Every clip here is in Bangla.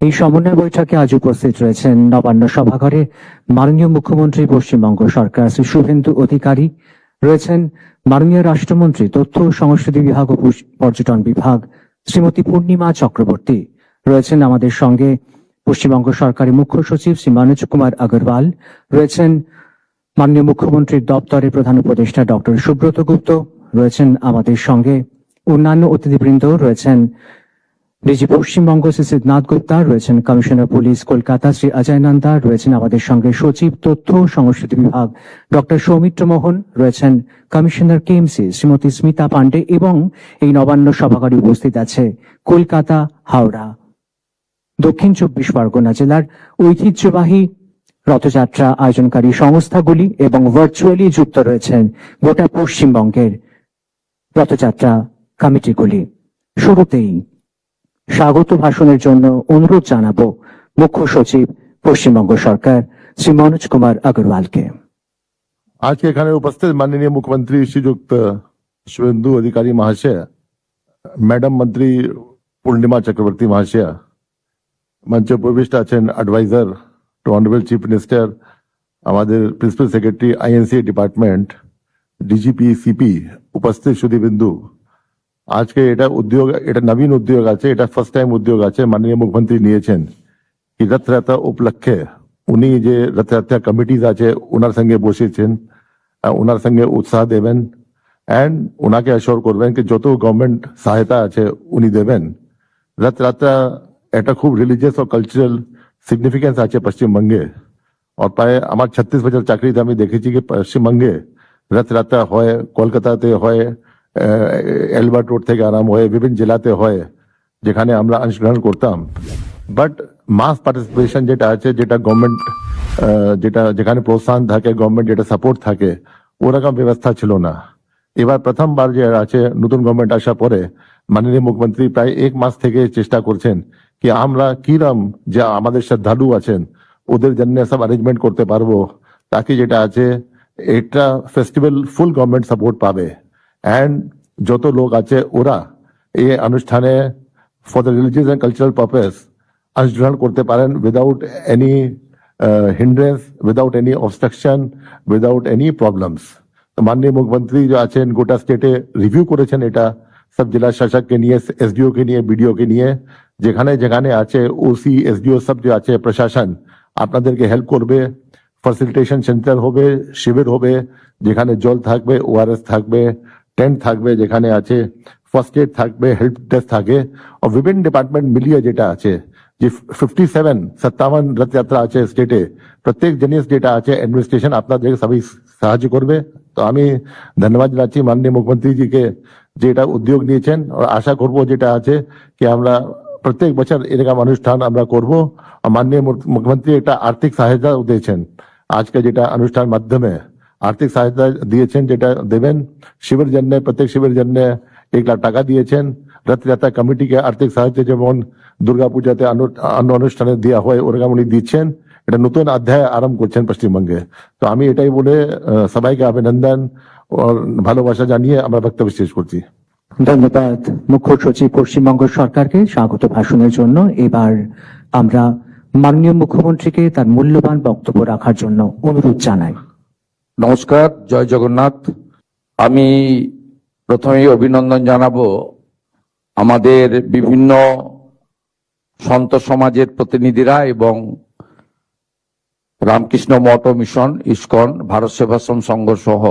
এই সমন্বয় বৈঠকে আজ উপস্থিত রয়েছেন নবান্ন সভাঘরে মাননীয় মুখ্যমন্ত্রী পশ্চিমবঙ্গ সরকার শ্রী শুভেন্দু অধিকারী, রয়েছেন মাননীয় রাষ্ট্রমন্ত্রী তথ্য ও সংস্কৃতি বিভাগ ও পর্যটন বিভাগ শ্রীমতী পূর্ণিমা চক্রবর্তী, রয়েছেন আমাদের সঙ্গে পশ্চিমবঙ্গ সরকারের মুখ্য সচিব শ্রী মনোজ কুমার আগরওয়াল, রয়েছেন মাননীয় মুখ্যমন্ত্রীর দপ্তরের প্রধান উপদেষ্টা ডক্টর সুব্রত গুপ্ত, রয়েছেন আমাদের সঙ্গে অন্যান্য অতিথিবৃন্দ, রয়েছেন ডিজি পশ্চিমবঙ্গ শ্রী সিদ্ধনাথ গুপ্তা, রয়েছেন কমিশনার পুলিশ কলকাতা শ্রী অজয় নন্দা, রয়েছেন আমাদের সঙ্গে সচিব তথ্য ও সংস্কৃতি বিভাগ ডক্টর সৌমিত্র মোহন, রয়েছেন কমিশনার কেএমসি শ্রীমতী স্মিতা পান্ডে এবং এই নবান্ন সভাঘরে উপস্থিত আছে কলকাতা, হাওড়া, দক্ষিণ 24 পরগনা জেলার ঐতিহ্যবাহী রথযাত্রা আয়োজনকারী সংস্থাগুলি এবং ভার্চুয়ালি যুক্ত রয়েছেন গোটা পশ্চিমবঙ্গের রথযাত্রা কমিটিগুলি। শুরুতেই স্বাগত ভাষণের জন্য অনুরোধ জানাবো মুখ্য সচিব পশ্চিমবঙ্গ সরকার শ্রী মনোজ কুমার আগরওয়ালকে। आज के एखाने उपस्थित माननीय मुख्यमंत्री श्रीयुक्त शुभेंदु अधिकारी महाशय, मैडम मंत्री पूर्णिमा चक्रवर्ती महाशय, मंच उपविष्ट आছেন advisor to honourable chief minister, আমাদের principal secretary INC department, DGP CP उपस्थित সুধীবিন্দু। আজকে এটা উদ্যোগ, এটা নবীন উদ্যোগ আছে, এটা ফার্স্ট টাইম উদ্যোগ আছে মাননীয় মুখ্যমন্ত্রী নিয়েছেন কি রথযাত্রা উপলক্ষে উনি যে রথযাত্রা কমিটিজ আছে ওনার সঙ্গে বসেছেন, ওনার সঙ্গে উৎসাহ দেবেন এন্ড ওনাকে অ্যাসিওর করবেন কি যত গভর্নমেন্ট সহায়তা আছে উনি দেবেন। রথযাত্রা এটা খুব রিলিজিয়াস ও কালচারাল সিগনিফিকেন্স আছে পশ্চিমবঙ্গে। আর প্রায় আমার 36 বছর চাকরিতে আমি দেখেছি কি পশ্চিমবঙ্গে রথযাত্রা হয়, কলকাতাতে হয়, এলবার্ট রোড থেকে আরাম হয়, বিভিন্ন জেলাতে হয় যেখানে আমরা অংশগ্রহণ করতাম। বাট মাস পার্টিসিপেশন যেটা আছে, যেটা গভর্নমেন্ট যেখানে প্রোৎসাহন থাকে, গভর্নমেন্ট যেটা সাপোর্ট থাকে, ওরকম ব্যবস্থা ছিল না। এবার প্রথমবার যে আছে নতুন গভর্নমেন্ট আসার পরে মাননীয় মুখ্যমন্ত্রী প্রায় 1 মাস থেকে চেষ্টা করছেন কি আমরা কিরম যে আমাদের শ্রদ্ধালু আছেন ওদের জন্য সব অ্যারেঞ্জমেন্ট করতে পারবো, তাকে যেটা আছে এটা ফেস্টিভ্যাল ফুল গভর্নমেন্ট সাপোর্ট পাবে এন্ড যত লোক আছে ওরা এই অনুষ্ঠানে for the religious and cultural purpose অংশগ্রহণ করতে পারেন without any hindrance, without any obstruction, without any problems. মাননীয় মুখ্যমন্ত্রী যে আছেন গোটা স্টেটে রিভিউ করেছেন এটা সব জেলা শাসককে নিয়ে, এসডিও কে নিয়ে, বিডিও কে নিয়ে, যেখানে যেখানে আছে ওসি এসডিও সব যে আছে প্রশাসন আপনাদেরকে হেল্প করবে। ফ্যাসিলিটেশন সেন্টার হবে, শিবির হবে, যেখানে জল থাকবে, ওআরএস থাকবে, টেন্ট থাকবে, যেখানে আছে ফার্স্ট এড থাকবে, হেল্প ডেস্ক থাকে। আর বিভিন্ন ডিপার্টমেন্ট মিলিয়ে যেটা আছে যে 57 রথযাত্রা আছে স্টেটে, প্রত্যেক জিনিস যেটা আছে অ্যাডমিনিস্ট্রেশন আপনাদের সবাই সাহায্য করবে। তো আমি ধন্যবাদ জানাচ্ছি মাননীয় মুখ্যমন্ত্রীজিকে যে এটা উদ্যোগ নিয়েছেন, আর আশা করব যেটা আছে কি আমরা প্রত্যেক বছর এরকম অনুষ্ঠান আমরা করব। আর মাননীয় মুখ্যমন্ত্রী এটা আর্থিক সহায়তা দিয়েছেন, আজকে যেটা অনুষ্ঠান মাধ্যমে আর্থিক সহায়তা দিয়েছেন, যেটা দেবেন শিবির জন্য, প্রত্যেক শিবির জন্য 1 লাখ টাকা দিয়েছেন। রথযাত্রা কমিটিকে আর্থিক সহায়তা যেমন দুর্গাপূজাতে অন্য অনুষ্ঠানে দেওয়া হয় ওরকম উনি দিচ্ছেন। এটা নতুন অধ্যায় আরম্ভ করছেন পশ্চিমবঙ্গে। তো আমি এটাই বলে সবাইকে অভিনন্দন ও ভালোবাসা জানিয়ে আমরা বক্তব্য শেষ করছি। ধন্যবাদ মুখ্য সচিব পশ্চিমবঙ্গ সরকারকে স্বাগত ভাষণের জন্য। এবার আমরা মাননীয় মুখ্যমন্ত্রীকে তার মূল্যবান বক্তব্য রাখার জন্য অনুরোধ জানাই। নমস্কার, জয় জগন্নাথ। আমি প্রথমেই অভিনন্দন জানাবো আমাদের বিভিন্ন সন্ত সমাজের প্রতিনিধিরা এবং রামকৃষ্ণ মঠ মিশন, ইসকন, ভারত সেবাশ্রম সংঘ সহ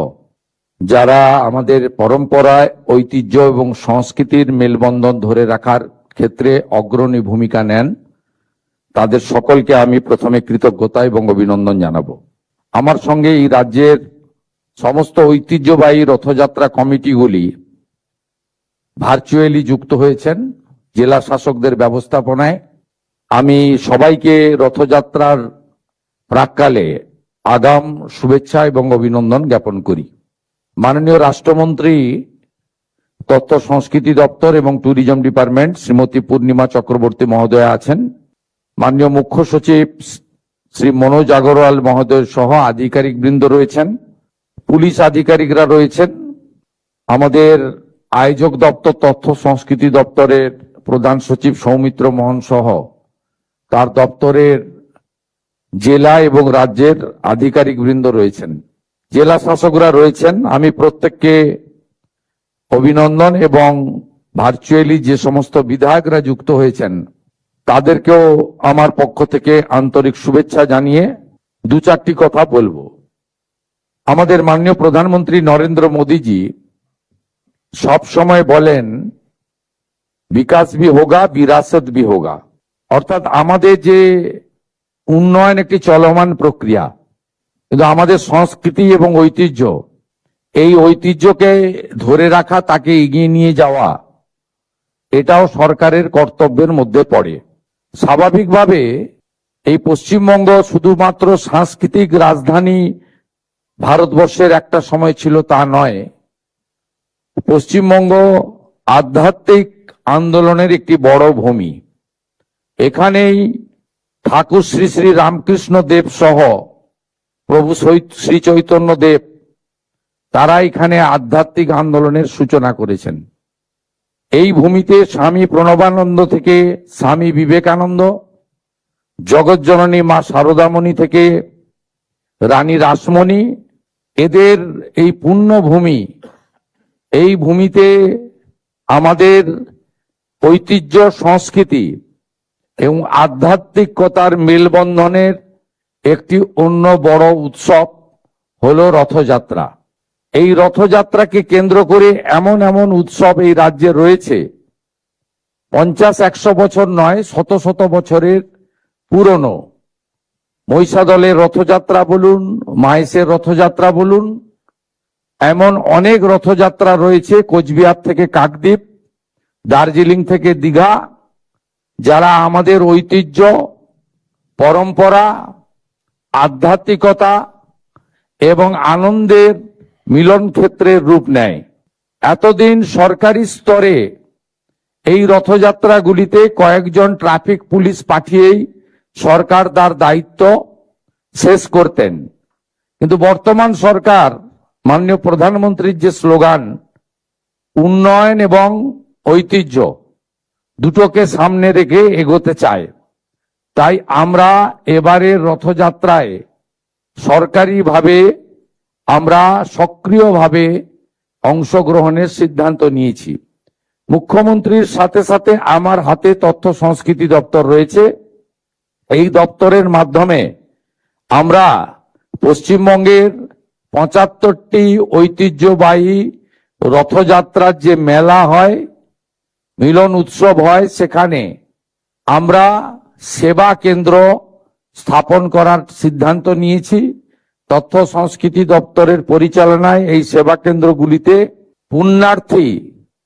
যারা আমাদের পরম্পরায় ঐতিহ্য এবং সংস্কৃতির মেলবন্ধন ধরে রাখার ক্ষেত্রে অগ্রণী ভূমিকা নেন, তাদের সকলকে আমি প্রথমে কৃতজ্ঞতা এবং অভিনন্দন জানাবো। আমার সঙ্গে এই রাজ্যের সমস্ত ঐতিহ্যবাহী রথযাত্রা কমিটিগুলি ভার্চুয়ালি যুক্ত হয়েছেন জেলা শাসকদের ব্যবস্থাপনায়। আমি সবাইকে রথযাত্রার প্রাক্কালে আগাম শুভেচ্ছা এবং অভিনন্দন জ্ঞাপন করি। মাননীয় রাষ্ট্রমন্ত্রী তথ্য সংস্কৃতি দপ্তর এবং ট্যুরিজম ডিপার্টমেন্ট শ্রীমতী পূর্ণিমা চক্রবর্তী মহোদয়া আছেন, মাননীয় মুখ্য সচিব শ্রী মনোজ আগরওয়াল মহোদয় সহ আধিকারিক বৃন্দ রয়েছেন, পুলিশ আধিকারিকরা রয়েছেন, আমাদের আয়োজক দপ্তর তথ্য সংস্কৃতি দপ্তরের প্রধান সচিব সৌমিত্র মোহন সহ তার দপ্তরের জেলা এবং রাজ্যের আধিকারিক বৃন্দ রয়েছেন, জেলা শাসকরা রয়েছেন। আমি প্রত্যেককে অভিনন্দন এবং ভার্চুয়ালি যে সমস্ত বিধায়করা যুক্ত হয়েছেন তাদেরকেও আমার পক্ষ থেকে আন্তরিক শুভেচ্ছা জানিয়ে দু চারটি কথা বলবো। আমাদের মাননীয় প্রধানমন্ত্রী নরেন্দ্র মোদীজি সব সময় বলেন বিকাশ ভি হোগা বিরাসত ভি হোগা, অর্থাৎ আমাদের যে উন্নয়ন একটি চলমান প্রক্রিয়া, কিন্তু আমাদের সংস্কৃতি এবং ঐতিহ্য, এই ঐতিহ্যকে ধরে রাখা, তাকে এগিয়ে নিয়ে যাওয়া, এটাও সরকারের কর্তব্যের মধ্যে পড়ে। স্বাভাবিকভাবে এই পশ্চিমবঙ্গ শুধুমাত্র সাংস্কৃতিক রাজধানী ভারতবর্ষের একটা সময় ছিল তা নয়, পশ্চিমবঙ্গ আধ্যাত্মিক আন্দোলনের একটি বড় ভূমি। এখানেই ঠাকুর শ্রী শ্রী রামকৃষ্ণ দেব সহ প্রভু শ্রী চৈতন্য দেব, তারা এখানে আধ্যাত্মিক আন্দোলনের সূচনা করেছেন। এই ভূমিতে স্বামী প্রণবানন্দ থেকে স্বামী বিবেকানন্দ, জগৎজননী মা শারদামণি থেকে রানী রাসমণি, এদের এই পুণ্যভূমি, এই ভূমিতে আমাদের ঐতিহ্য, সংস্কৃতি এবং আধ্যাত্মিকতার মেলবন্ধনের একটি অন্য বড় উৎসব হলো রথযাত্রা। এই রথযাত্রাকে কেন্দ্র করে এমন এমন উৎসব এই রাজ্যে রয়েছে 50-100 বছর নয়, শত শত বছরের পুরনো। মহিষাদলের রথযাত্রা বলুন, মাহেশের রথযাত্রা বলুন, এমন অনেক রথযাত্রা রয়েছে, কোচবিহার থেকে কাকদ্বীপ, দার্জিলিং থেকে দীঘা, যারা আমাদের ঐতিহ্য, পরম্পরা, আধ্যাত্মিকতা এবং আনন্দের মিলন ক্ষেত্রের রূপ নেয়। এতদিন সরকারি স্তরে এই রথযাত্রাগুলিতে কয়েকজন ট্রাফিক পুলিশ পাঠিয়েই সরকার তার দায়িত্ব শেষ করতেন, কিন্তু বর্তমান সরকার মাননীয় প্রধানমন্ত্রীর যে স্লোগান উন্নয়ন এবং ঐতিহ্য, দুটোকে সামনে রেখে এগোতে চায়। তাই আমরা এবারের রথযাত্রায় সরকারিভাবে আমরা সক্রিয়ভাবে অংশগ্রহণের সিদ্ধান্ত নিয়েছি। মুখ্যমন্ত্রীর সাথে সাথে আমার হাতে তথ্য সংস্কৃতি দপ্তর রয়েছে। এই দপ্তরের মাধ্যমে আমরা পশ্চিমবঙ্গের 75টি ঐতিহ্যবাহী রথযাত্রার যে মেলা হয়, মিলন উৎসব হয়, সেখানে আমরা সেবা কেন্দ্র স্থাপন করার সিদ্ধান্ত নিয়েছি। তথ্য সংস্কৃতি দপ্তরের পরিচালনায় এই সেবা কেন্দ্রগুলিতে পুণ্যার্থী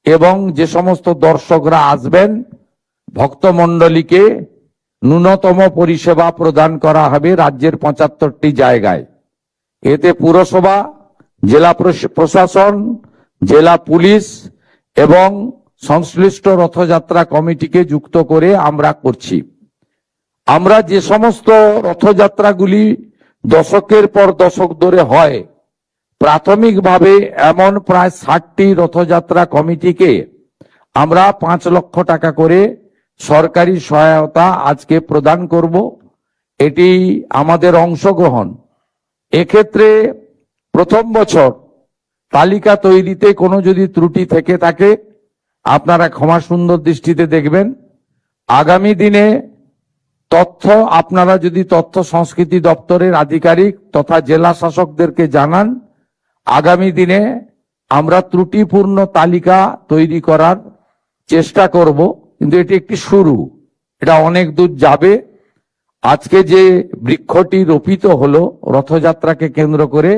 এবং যে সমস্ত দর্শকরা আসবেন, ভক্তমণ্ডলীকে ন্যূনতম পরিষেবা প্রদান করা হবে রাজ্যের 75টি জায়গায়। এতে পুরসভা, জেলা প্রশাসন, জেলা পুলিশ এবং সংশ্লিষ্ট রথযাত্রা কমিটিকে যুক্ত করে আমরা করছি। আমরা যে সমস্ত রথযাত্রাগুলি দশকের পর দশক ধরে হয়, প্রাথমিকভাবে এমন প্রায় 60টি রথযাত্রা কমিটিকে আমরা 5 লক্ষ টাকা করে সরকারি সহায়তা আজকে প্রদান করব। এটি আমাদের অংশগ্রহণ। এক্ষেত্রে প্রথম বছর তালিকা তৈরিতে কোনো যদি ত্রুটি থেকে থাকে আপনারা ক্ষমা সুন্দর দৃষ্টিতে দেখবেন। আগামী দিনে তথ্য আপনারা যদি তথ্য সংস্কৃতি দপ্তরের আধিকারিক তথা জেলা শাসকদেরকে জানান, আগামী দিনে আমরা ত্রুটিপূর্ণ তালিকা তৈরি করার চেষ্টা করব। কিন্তু এটি একটি শুরু, এটা অনেক দূর যাবে। আজকে যে বৃক্ষটি রোপিত হলো রথযাত্রাকে কেন্দ্র করে,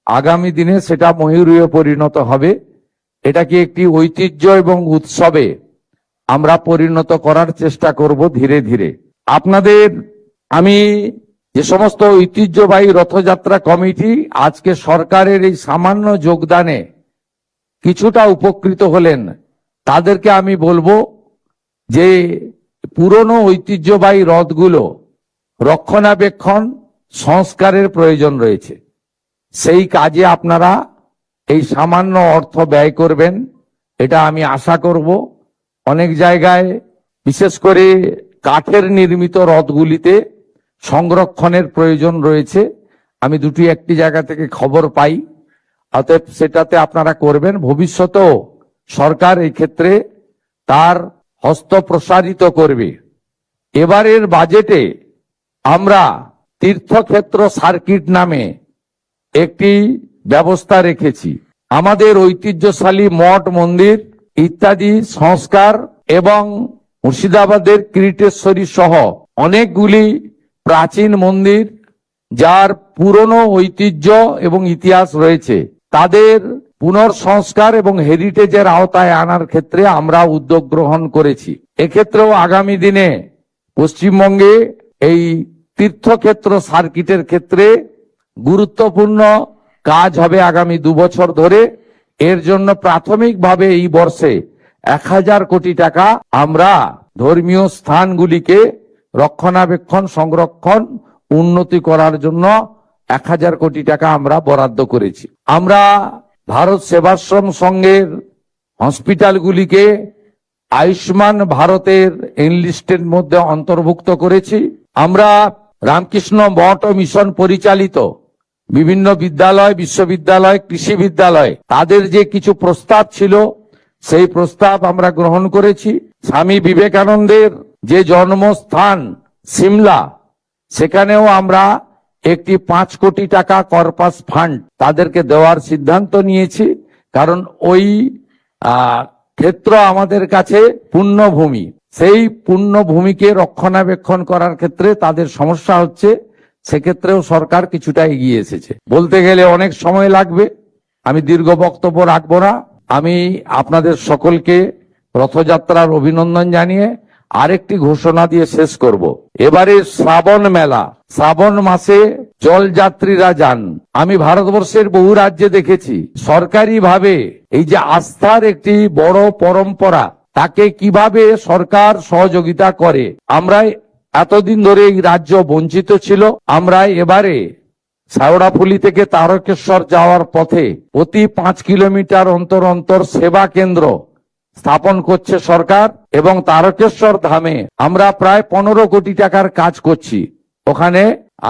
আগামী দিনে সেটা ময়ূরীয় পরিণত হবে। এটাকে একটি ঐতিহ্য এবং উৎসবে আমরা পরিণত করার চেষ্টা করব ধীরে ধীরে। আপনাদের আমি যে সমস্ত ঐতিহ্যবাহী রথযাত্রা কমিটি আজকে সরকারের এই সামান্য যোগদানে কিছুটা উপকৃত হলেন, তাদেরকে আমি বলবো যে পুরনো ঐতিহ্যবাহী রথগুলো রক্ষণাবেক্ষণ সংস্কারের প্রয়োজন রয়েছে। সেই কাজে আপনারা এই সামান্য অর্থ ব্যয় করবেন, এটা আমি আশা করব। অনেক জায়গায় বিশেষ করে কাঠের নির্মিত রথগুলিতে সংরক্ষণের প্রয়োজন রয়েছে। আমি দুটি একটি জায়গা থেকে খবর পাই, অতএব সেটাতে আপনারা করবেন। ভবিষ্যতেও সরকার এই ক্ষেত্রে তার হস্ত প্রসারিত করবে। এবারের বাজেটে আমরা তীর্থক্ষেত্র সার্কিট নামে একটি ব্যবস্থা রেখেছি। আমাদের ঐতিহ্যশালী মঠ মন্দির ইত্যাদি সংস্কার এবং মুর্শিদাবাদের কিরিটেশ্বরী সহ অনেকগুলি প্রাচীন মন্দির যার পুরনো ঐতিহ্য এবং ইতিহাস রয়েছে, তাদের পুনর্সংস্কার এবং হেরিটেজের আওতায় আনার ক্ষেত্রে আমরা উদ্যোগ গ্রহণ করেছি। এক্ষেত্রেও আগামী দিনে পশ্চিমবঙ্গে এই তীর্থক্ষেত্র সার্কিটের ক্ষেত্রে গুরুত্বপূর্ণ কাজ হবে আগামী 2 বছর ধরে। এর জন্য প্রাথমিকভাবে এই বর্ষে 1000 কোটি টাকা আমরা ধর্মীয় স্থানগুলিকে রক্ষণাবেক্ষণ, সংরক্ষণ, উন্নতি করার জন্য 1000 কোটি টাকা আমরা বরাদ্দ করেছি। আমরা ভারত সেবাশ্রম সংঘের হসপিটালগুলিকে আয়ুষ্মান ভারতের এনলিস্টের মধ্যে অন্তর্ভুক্ত করেছি। আমরা রামকৃষ্ণ মঠ ও মিশন পরিচালিত বিভিন্ন বিদ্যালয়, বিশ্ববিদ্যালয়, কৃষি বিদ্যালয়, তাদের যে কিছু প্রস্তাব ছিল সেই প্রস্তাব আমরা গ্রহণ করেছি। স্বামী বিবেকানন্দের যে জন্মস্থান সিমলা, সেখানেও আমরা একটি 5 কোটি টাকা কর্পাস ফান্ড তাদেরকে দেওয়ার সিদ্ধান্ত নিয়েছি। কারণ ওই ক্ষেত্র আমাদের কাছে পুণ্যভূমি, সেই পুণ্যভূমিকে রক্ষণাবেক্ষণ করার ক্ষেত্রে তাদের সমস্যা হচ্ছে, সেক্ষেত্রেও সরকার কিছুটা এগিয়ে এসেছে। বলতে গেলে অনেক সময় লাগবে, আমি দীর্ঘ বক্তব্য রাখবো না। আমি আপনাদের সকলকে রথযাত্রার অভিনন্দন জানিয়ে আরেকটি ঘোষণা দিয়ে শেষ করব। এবারে শ্রাবণ মেলা, শ্রাবণ মাসে জলযাত্রীরা যান। আমি ভারতবর্ষের বহু রাজ্যে দেখেছি সরকারিভাবে এই যে আস্থার একটি বড় পরম্পরা, তাকে কিভাবে সরকার সহযোগিতা করে। আমরা এতদিন ধরে এই রাজ্য বঞ্চিত ছিল। আমরা এবারে শেওড়াফুলি থেকে তারকেশ্বর যাওয়ার পথে প্রতি 5 কিলোমিটার অন্তর অন্তর সেবা কেন্দ্র স্থাপন করছে সরকার, এবং তারকেশ্বর ধামে আমরা প্রায় 15 কোটি টাকার কাজ করছি ওখানে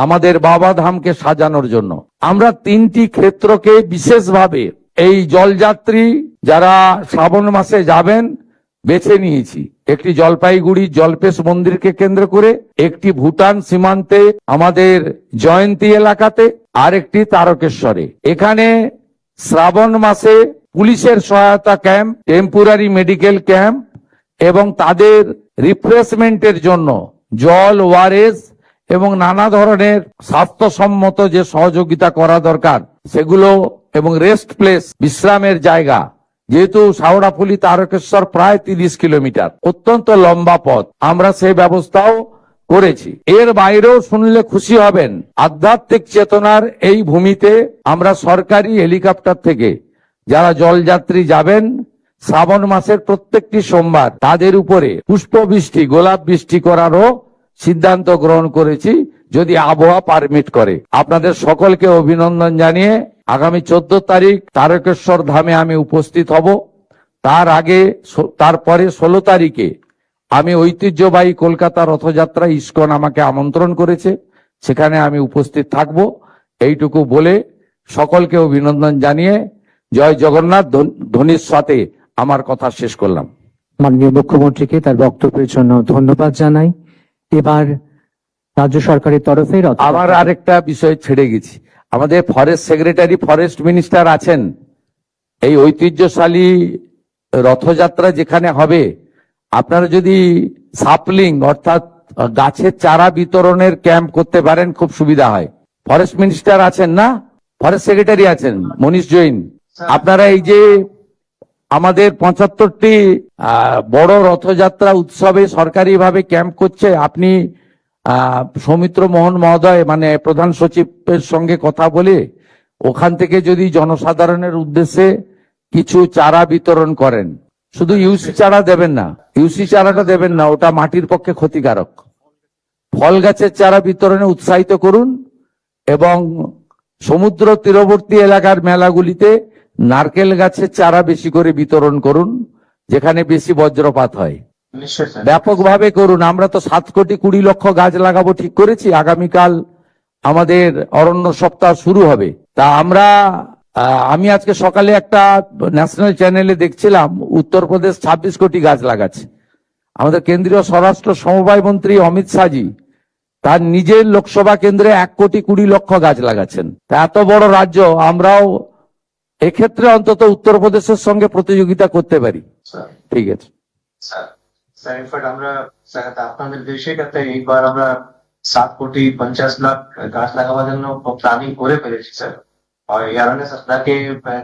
আমাদের বাবা ধামকে সাজানোর জন্য। আমরা 3টি ক্ষেত্রকে বিশেষভাবে এই জলযাত্রী যারা শ্রাবণ মাসে যাবেন বেছে নিয়েছি। একটি জলপাইগুড়ি জলপেশ মন্দিরকে কেন্দ্র করে, একটি ভুটান সীমান্তে আমাদের জয়ন্তী এলাকাতে, আর একটি তারকেশ্বরে। এখানে শ্রাবণ মাসে পুলিশের সহায়তা ক্যাম্প, টেম্পোরারি মেডিকেল ক্যাম্প এবং তাদের রিফ্রেশমেন্টের জন্য জল, ওআরএস এবং নানা ধরনের স্বাস্থ্যসম্মত যে সহযোগিতা করা দরকার সেগুলো, এবং রেস্ট প্লেস, বিশ্রামের জায়গা। যেহেতু শেওড়াফুলি তারকেশ্বর প্রায় 30 কিলোমিটার, অত্যন্ত লম্বা পথ, আমরা সেই ব্যবস্থাও করেছি। এর বাইরেও শুনলে খুশি হবেন, আধ্যাত্মিক চেতনার এই ভূমিতে আমরা সরকারি হেলিকপ্টার থেকে যারা জলযাত্রী যাবেন শ্রাবণ মাসের প্রত্যেকটি সোমবার তাদের উপরে পুষ্পবৃষ্টি, গোলাপ বৃষ্টি করারও সিদ্ধান্ত গ্রহণ করেছি, যদি আবহাওয়া পারমিট করে। আপনাদের সকলকে অভিনন্দন জানিয়ে আগামী 14 তারিখ তারকেশ্বর ধামে আমি উপস্থিত হব। তারপরে 16 তারিখে আমি ঐতিহ্যবাহী কলকাতা রথযাত্রা ইস্কন আমাকে আমন্ত্রণ করেছে, সেখানে আমি উপস্থিত থাকব। এইটুকু বলে সকলকে অভিনন্দন জানিয়ে জয় জগন্নাথ ধ্বনির সাথে আমার কথা শেষ করলাম। মাননীয় মুখ্যমন্ত্রীকে তার বক্তব্যের জন্য ধন্যবাদ জানাই। এবার রাজ্য সরকারের তরফে আমার আরেকটা বিষয় ছেড়ে গেছি, আমাদের ফরেস্ট সেক্রেটারি, ফরেস্ট মিনিস্টার আছেন। এই ঐতিহ্যশালী রথযাত্রা যেখানে হবে, আপনারা যদি সাপলিং অর্থাৎ গাছের চারা বিতরণের ক্যাম্প করতে পারেন খুব সুবিধা হয়। ফরেস্ট মিনিস্টার আছেন না, ফরেস্ট সেক্রেটারি আছেন মনীষ জৈন। আপনারা এই যে আমাদের 75টি বড় রথযাত্রা উৎসবে সরকারিভাবে ক্যাম্প করছে, আপনি সৌমিত্র মোহন মহোদয় মানে প্রধান সচিবের সঙ্গে কথা বলে ওখান থেকে যদি জনসাধারণের উদ্দেশ্যে কিছু চারা বিতরণ করেন, শুধু ইউসি চারা দেবেন না, ইউসি চারাটা দেবেন না, ওটা মাটির পক্ষে ক্ষতিকারক। ফল গাছের চারা বিতরণে উৎসাহিত করুন, এবং সমুদ্র তীরবর্তী এলাকার মেলাগুলিতে নারকেল গাছের চারা বেশি করে বিতরণ করুন, যেখানে বেশি বজ্রপাত হয়। নিশ্চয় স্যার। ব্যাপকভাবে করুন। আমরা তো 7,20,00,000 গাছ লাগাবো ঠিক করেছি। আগামীকাল আমাদের অরণ্য সপ্তাহ শুরু হবে। তা আমরা আমি আজকে সকালে একটা ন্যাশনাল চ্যানেলে দেখছিলাম উত্তরপ্রদেশ 26 কোটি গাছ লাগাচ্ছে। আমাদের কেন্দ্রীয় স্বরাষ্ট্র সমবায় মন্ত্রী অমিত শাহজি তার নিজের লোকসভা কেন্দ্রে 1,20,00,000 গাছ লাগাচ্ছেন। তা এত বড় রাজ্য, আমরাও এক্ষেত্রে অন্তত উত্তরপ্রদেশের সঙ্গে প্রতিযোগিতা করতে পারি। স্যার ঠিক আছে স্যার স্যার ইনফ্যাক্ট আমরা স্যার আপনাদের দেশে কাছে এইবার আমরা 7,50,00,000 গাছ লাগাবার জন্য প্ল্যানিং করে ফেলেছি স্যার। আর ইয়ারনেস আপনাকে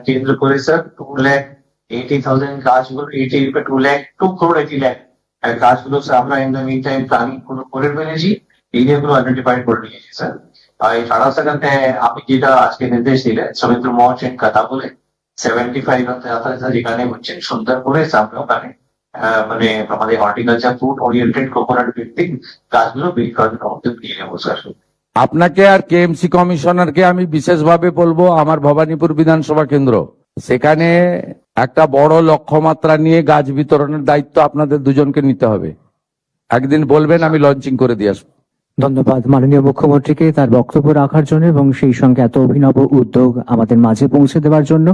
কেন্দ্র করে স্যার 2,80,000 গাছগুলো 2,80,00,000 গাছগুলো স্যার আমরা in the mean time planning করে ফেলেছি, এরিয়াগুলো আইডেন্টিফাই করে নিয়েছি স্যার। আর এছাড়া স্যার আপনি যেটা আজকে নির্দেশ দিলেন সমুদ্র মহসেন কথা বলে 75 যেখানে হচ্ছেন সুন্দরপুরে সামনে ওখানে মানে আমাদের হর্টিকালচার ফুড ওরিয়েন্টেড কোকোনাট ভিত্তিক গাছগুলো বিল করার উদ্যোগ নিয়ে নেবো স্যার। আপনাকে আর কেএমসি কমিশনারকে আমি বিশেষভাবে বলবো, আমার ভবানীপুর বিধানসভা কেন্দ্র, সেখানে একটা বড় লক্ষ্যমাত্রা নিয়ে গাছ বিতরণের দায়িত্ব আপনাদের দুজনকে নিতে হবে। একদিন বলবেন, আমি লঞ্চিং করে দিয়ে আসবো। ধন্যবাদ মাননীয় মুখ্যমন্ত্রীকে তার বক্তব্য রাখার জন্য এবং সেই সঙ্গে এত অভিনব উদ্যোগ আমাদের মাঝে পৌঁছে দেওয়ার জন্য।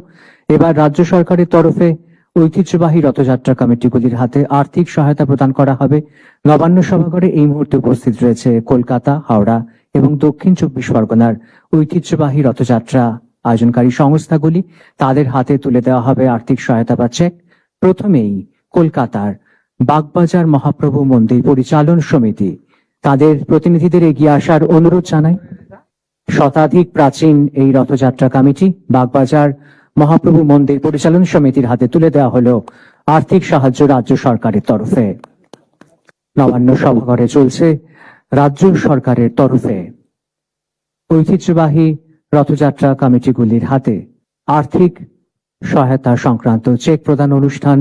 এবার রাজ্য সরকারের তরফে ঐতিহ্যবাহী রথযাত্রা কমিটিগুলির হাতে আর্থিক সহায়তা প্রদান করা হবে। নবান্ন সভাঘরে এই মুহূর্তে উপস্থিত রয়েছে কলকাতা, হাওড়া এবং দক্ষিণ 24 পরগনার ঐতিহ্যবাহী রথযাত্রা আয়োজনকারী সংস্থাগুলি। তাদের হাতে তুলে দেওয়া হবে আর্থিক সহায়তা বা চেক। প্রথমেই কলকাতার বাগবাজার মহাপ্রভু মন্দির পরিচালন সমিতি, তাদের প্রতিনিধিদের এগিয়ে আসার অনুরোধ জানাই। শতাধিক প্রাচীন এই রথযাত্রা কমিটি বাগবাজার মহাপ্রভু মন্দির পরিচালন সমিতির হাতে তুলে দেওয়া হলো আর্থিক সাহায্য রাজ্য সরকারের তরফে। নবান্ন সভাঘরে চলছে রাজ্য সরকারের তরফে ঐতিহ্যবাহী রথযাত্রা কমিটিগুলির হাতে আর্থিক সহায়তা সংক্রান্ত চেক প্রদান অনুষ্ঠান।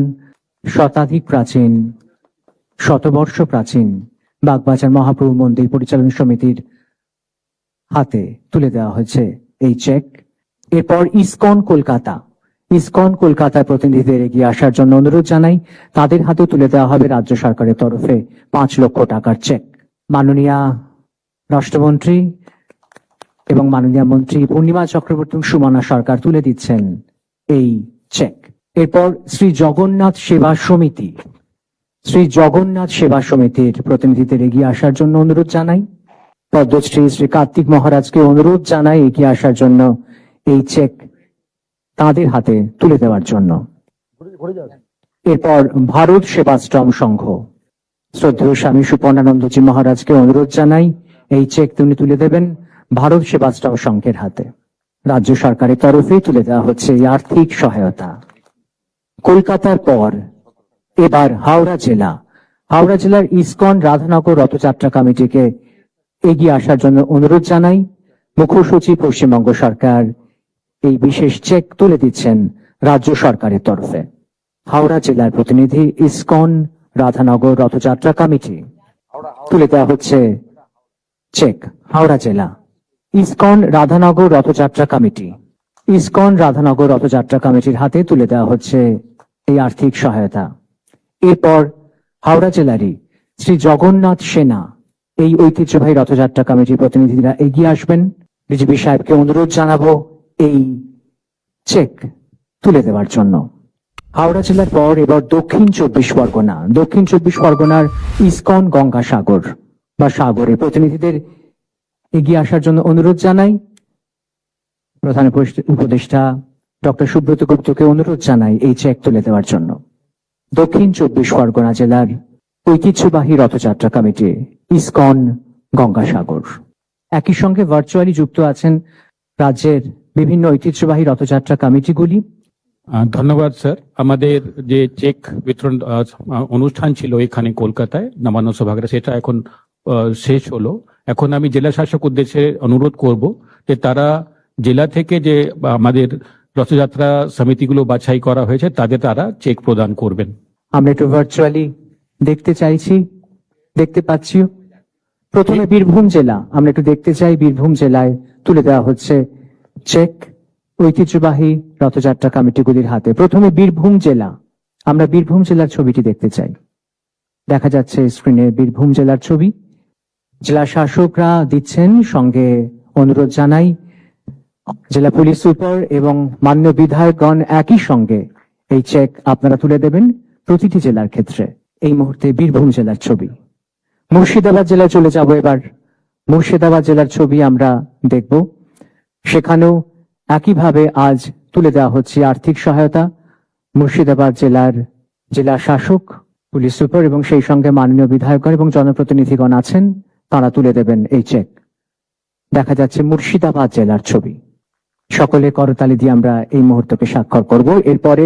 শতাধিক প্রাচীন, শতবর্ষ প্রাচীন বাগবাজার মহাপ্রভু মন্দির পরিচালন সমিতির হাতে তুলে দেওয়া হয়েছে এই চেক। এরপর ইসকন কলকাতার প্রতিনিধিদের এগিয়ে আসার জন্য অনুরোধ জানাই। তাদের হাতে তুলে দেওয়া হবে রাজ্য সরকারের তরফে 5 লক্ষ টাকার চেক। মাননীয় রাষ্ট্রমন্ত্রী এবং মাননীয় মন্ত্রী পূর্ণিমা চক্রবর্তী এবং সুমনা সরকার তুলে দিচ্ছেন এই চেক। এরপর শ্রী জগন্নাথ সেবা সমিতির প্রতিনিধিদের এগিয়ে আসার জন্য অনুরোধ জানাই। পদ্মশ্রী শ্রী কার্তিক মহারাজকে অনুরোধ জানাই এগিয়ে আসার জন্য এই চেক তাদের হাতে তুলে দেওয়ার জন্য। এরপর ভারত সেবাশ্রম সংঘ, শ্রদ্ধেয় স্বামী সুপর্ণানন্দজি মহারাজকে অনুরোধ জানাই এই চেক তিনি তুলে দেবেন ভারত সেবাশ্রম সংঘের হাতে। রাজ্য সরকারের তরফে তুলে দেওয়া হচ্ছে এই আর্থিক সহায়তা। কলকাতার পর এবার হাওড়া জেলার ইসকন রাধানগর রথযাত্রা কমিটিকে এগিয়ে আসার জন্য অনুরোধ জানাই। মুখ্য সচিব পশ্চিমবঙ্গ সরকার এই বিশেষ চেক তুলে দিচ্ছেন রাজ্য সরকারের তরফে। হাওড়া জেলার প্রতিনিধি ইসকন রাধানগর রথযাত্রা কমিটি, তুলে দেওয়া হচ্ছে চেক। হাওড়া জেলা ইসকন রাধানগর রথযাত্রা কমিটির হাতে তুলে দেওয়া হচ্ছে এই আর্থিক সহায়তা। এরপর হাওড়া জেলারই শ্রী জগন্নাথ সেনা এই ঐতিহ্যবাহী রথযাত্রা কমিটির প্রতিনিধিরা এগিয়ে আসবেন। ডিজিপি সাহেবকে অনুরোধ জানাবো এই চেক তুলে দেওয়ার জন্য। হাওড়া জেলার পর এবার দক্ষিণ 24 পরগনার ইসকন গঙ্গাসাগর বা সাগরের প্রতিনিধিদের এগিয়ে আসার জন্য অনুরোধ জানাই। প্রধান উপদেষ্টা ডক্টর সুব্রত গুপ্তকে অনুরোধ জানাই এই চেক তুলে দেওয়ার জন্য। দক্ষিণ 24 পরগনা জেলার ঐতিহ্যবাহী রথযাত্রা কমিটি ইসকন গঙ্গাসাগর। একই সঙ্গে ভার্চুয়ালি যুক্ত আছেন রাজ্যের বিভিন্ন ঐতিহ্যবাহী রথযাত্রা কমিটিগুলি। ধন্যবাদ স্যার। আমাদের যে চেক বিতরণ অনুষ্ঠান ছিল এখানে কলকাতায় নবান্ন সভাঘরে, সেটা এখন শেষ হলো। এখন আমি জেলা শাসক উদ্দেশ্যে অনুরোধ করব যে তারা জেলা থেকে যে আমাদের রথযাত্রা সমিতিগুলো বাছাই করা হয়েছে তারা চেক প্রদান করবেন। আমরা একটু ভার্চুয়ালি দেখতে পাচ্ছি। প্রথমে বীরভূম জেলা, আমরা একটু দেখতে চাই বীরভূম জেলায় তুলে দেওয়া হচ্ছে চেক ঐতিহ্যবাহী রথযাত্রা কমিটিগুলির হাতে। প্রথমে বীরভূম জেলা, আমরা বীরভূম জেলার ছবিটি দেখতে চাই। দেখা যাচ্ছে স্ক্রিনে বীরভূম জেলার ছবি। জেলা শাসকরা দিচ্ছেন, সঙ্গে অনুরোধ জানাই জেলা পুলিশ সুপার এবং মান্য বিধায়কগণ একই সঙ্গে এই চেক আপনারা তুলে দেবেন প্রতিটি জেলার ক্ষেত্রে। এই মুহূর্তে বীরভূম জেলার ছবি। মুর্শিদাবাদ জেলায় চলে যাব এবার। মুর্শিদাবাদ জেলার ছবি আমরা দেখব। সেখানেও একইভাবে আজ তুলে দেওয়া হচ্ছে আর্থিক সহায়তা। মুর্শিদাবাদ জেলার জেলা শাসক, পুলিশ সুপার এবং সেই সঙ্গে মাননীয় বিধায়কগণ এবং জনপ্রতিনিধিগণ আছেন, তারা তুলে দেবেন এই চেক। দেখা যাচ্ছে মুর্শিদাবাদ জেলার ছবি। সকলে করতালি দিয়ে আমরা এই মুহূর্তকে স্বাক্ষর করব। এরপরে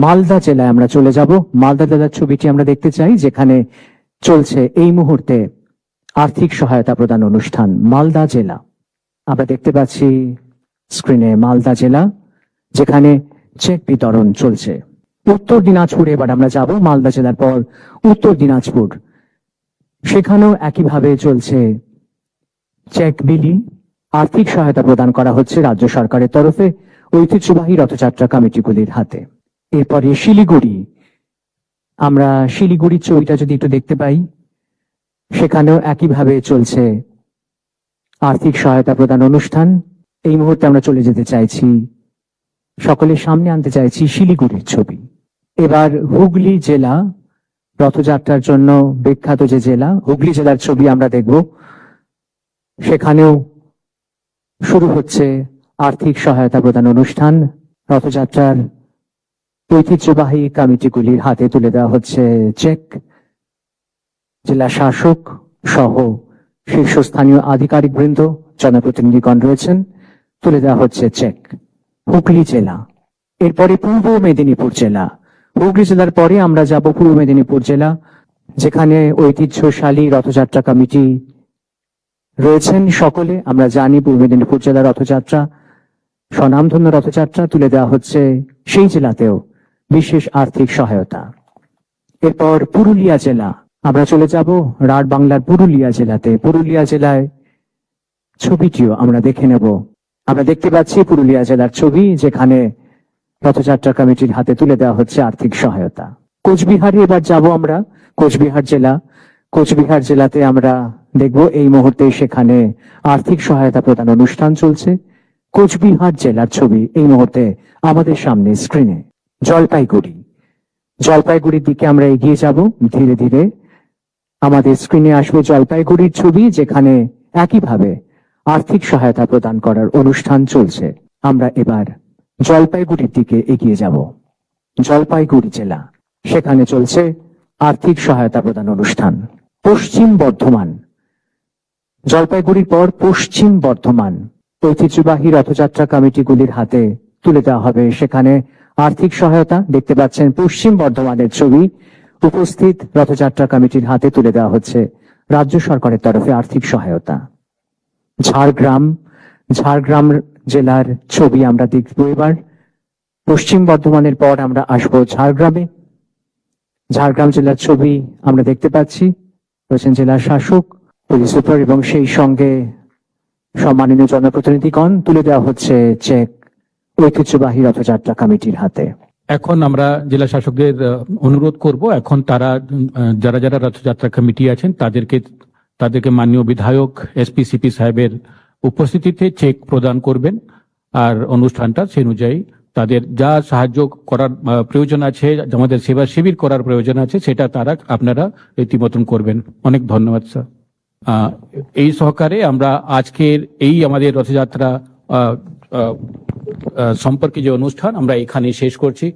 মালদা জেলায় আমরা চলে যাব। মালদা জেলার ছবিটি আমরা দেখতে চাই, যেখানে চলছে এই মুহূর্তে আর্থিক সহায়তা প্রদান অনুষ্ঠান। মালদা জেলা আমরা দেখতে পাচ্ছি স্ক্রিনে, মালদা জেলা যেখানে চেক বিতরণ চলছে। উত্তর দিনাজপুরে এবার আমরা যাব। মালদা জেলার পর উত্তর দিনাজপুর, সেখানেও একইভাবে চলছে চেক বিলি। আর্থিক সহায়তা প্রদান করা হচ্ছে রাজ্য সরকারের তরফে ঐতিহ্যবাহী রথযাত্রা কমিটিগুলির হাতে। এরপরে শিলিগুড়ি, আমরা শিলিগুড়ির ছবিটা যদি একটু দেখতে পাই, সেখানেও একইভাবে চলছে আর্থিক সহায়তা প্রদান অনুষ্ঠান। এই মুহূর্তে আমরা চলে যেতে চাইছি, সকলের সামনে আনতে চাইছি শিলিগুড়ির ছবি। এবার হুগলি জেলা, রথযাত্রার জন্য বিখ্যাত যে জেলা, হুগলি জেলার ছবি আমরা দেখব। সেখানেও শুরু হচ্ছে আর্থিক সহায়তা প্রদান অনুষ্ঠান। রথযাত্রার ঐতিহ্যবাহী কমিটিগুলির হাতে তুলে দেওয়া হচ্ছে চেক। জেলা শাসক সহ শীর্ষস্থানীয় আধিকারিক বৃন্দ, জনপ্রতিনিধিগণ রয়েছেন, তুলে দেওয়া হচ্ছে চেক। হুগলি জেলা। এরপরে পূর্ব মেদিনীপুর জেলা। হুগলি জেলার পরে আমরা যাব পূর্ব মেদিনীপুর জেলা, যেখানে ঐতিহ্যশালী রথযাত্রা কমিটি রয়েছেন সকলে। আমরা জানি পূর্ব মেদিনীপুর জেলার রথযাত্রা স্বনামধন্য রথযাত্রা, তুলে দেওয়া হচ্ছে সেই জেলাতেও বিশেষ আর্থিক সহায়তা। এরপর পুরুলিয়া জেলা, আমরা চলে যাব রাঢ় বাংলার পুরুলিয়া জেলাতে। পুরুলিয়া জেলায় ছবিটিও আমরা দেখে নেব। আমরা দেখতে পাচ্ছি পুরুলিয়া জেলার ছবি, যেখানে রথযাত্রা কমিটির হাতে তুলে দেওয়া হচ্ছে আর্থিক সহায়তা। কোচবিহারে এবার যাব আমরা। কোচবিহার জেলা, কোচবিহার জেলাতে আমরা দেখব এই মুহূর্তে সেখানে আর্থিক সহায়তা প্রদান অনুষ্ঠান চলছে। কোচবিহার জেলার ছবি এই মুহূর্তে আমাদের সামনে স্ক্রিনে। জলপাইগুড়ি, জলপাইগুড়ির দিকে আমরা এগিয়ে যাব ধীরে ধীরে। আমাদের স্ক্রিনে আসবে জলপাইগুড়ির ছবি, যেখানে একইভাবে আর্থিক সহায়তা প্রদান করার অনুষ্ঠান চলছে। আমরা এবার জলপাইগুড়ির দিকে এগিয়ে যাব। জলপাইগুড়ি জেলা, সেখানে চলছে আর্থিক সহায়তা প্রদান অনুষ্ঠান। পশ্চিম বর্ধমান, জলপাইগুড়ির পর পশ্চিম বর্ধমান, ঐতিহ্যবাহী রথযাত্রা কমিটিগুলির হাতে তুলে দেওয়া হবে সেখানে আর্থিক সহায়তা। দেখতে পাচ্ছেন পশ্চিম বর্ধমানের ছবি, উপস্থিত রথযাত্রা কমিটির হাতে তুলে দেওয়া হচ্ছে রাজ্য সরকারের তরফে আর্থিক সহায়তা। ঝাড়গ্রাম, ঝাড়গ্রাম জেলার ছবি আমরা দেখব এবার। পশ্চিম বর্ধমানের পর আমরা আসবো ঝাড়গ্রামে। ঝাড়গ্রাম জেলার ছবি আমরা দেখতে পাচ্ছি, রয়েছেন জেলা শাসক, পুলিশ সুপার এবং সেই সঙ্গে সম্মানীয় জনপ্রতিনিধিগণ। তুলে দেওয়া হচ্ছে চেক ঐতিহ্যবাহী রথযাত্রা কমিটির হাতে। এখন আমরা জেলা শাসকদের অনুরোধ করব, এখন তারা যারা যারা রথযাত্রা কমিটি আছেন তাদেরকে মাননীয় বিধায়ক এসপি সিপি সাহেবের উপস্থিতিতে চেক প্রদান করবেন। আর অনুষ্ঠানটা সেই অনুযায়ী তাদের যা সাহায্য করার প্রয়োজন আছে, আমাদের সেবা শিবির করার প্রয়োজন আছে, সেটা তারা আপনারা রীতিমতন করবেন। অনেক ধন্যবাদ স্যার। এই সহকারে আমরা আজকের এই আমাদের রথযাত্রা সম্পর্কে যে অনুষ্ঠান আমরা এখানে শেষ করছি।